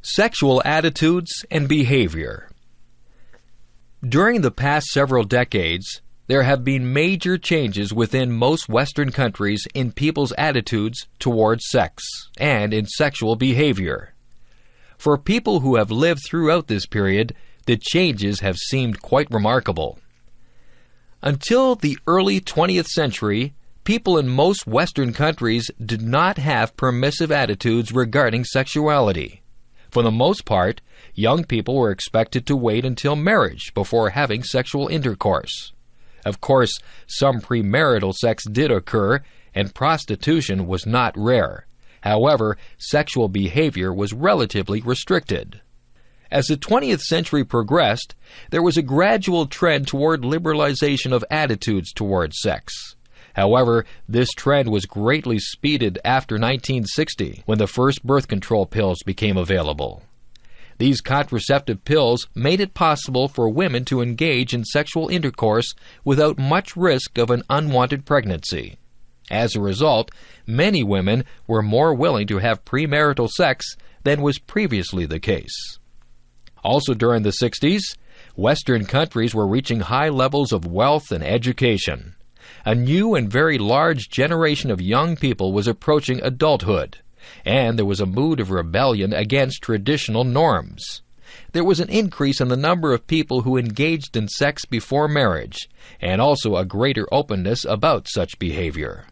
Sexual attitudes and behavior. During the past several decades, there have been major changes within most Western countries in people's attitudes towards sex and in sexual behavior. For people who have lived throughout this period, the changes have seemed quite remarkable. Until the early 20th century, people in most Western countries did not have permissive attitudes regarding sexuality. For the most part, young people were expected to wait until marriage before having sexual intercourse. Of course, some premarital sex did occur, and prostitution was not rare. However, sexual behavior was relatively restricted. As the 20th century progressed, there was a gradual trend toward liberalization of attitudes toward sex. However, this trend was greatly speeded after 1960, when the first birth control pills became available. These contraceptive pills made it possible for women to engage in sexual intercourse without much risk of an unwanted pregnancy. As a result, many women were more willing to have premarital sex than was previously the case. Also during the 60s, Western countries were reaching high levels of wealth and education. A new and very large generation of young people was approaching adulthood, and there was a mood of rebellion against traditional norms. There was an increase in the number of people who engaged in sex before marriage, and also a greater openness about such behavior.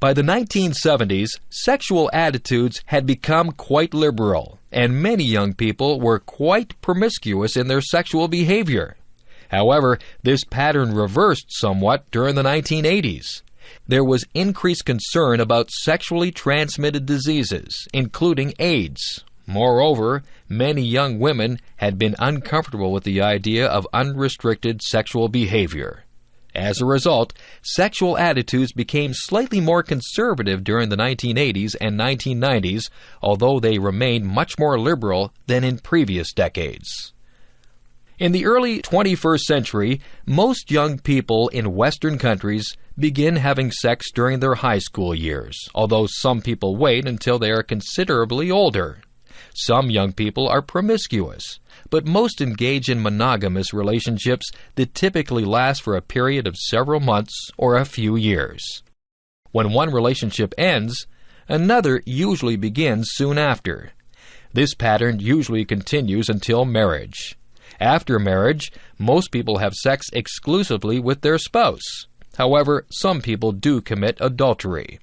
By the 1970s, sexual attitudes had become quite liberal, and many young people were quite promiscuous in their sexual behavior. However, this pattern reversed somewhat during the 1980s. There was increased concern about sexually transmitted diseases, including AIDS. Moreover, many young women had been uncomfortable with the idea of unrestricted sexual behavior. As a result, sexual attitudes became slightly more conservative during the 1980s and 1990s, although they remained much more liberal than in previous decades. In the early 21st century, most young people in Western countries begin having sex during their high school years, although some people wait until they are considerably older. Some young people are promiscuous, but most engage in monogamous relationships that typically last for a period of several months or a few years. When one relationship ends, another usually begins soon after. This pattern usually continues until marriage. After marriage, most people have sex exclusively with their spouse. However, some people do commit adultery.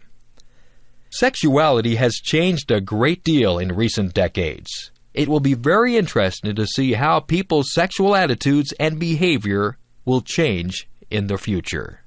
Sexuality has changed a great deal in recent decades. It will be very interesting to see how people's sexual attitudes and behavior will change in the future.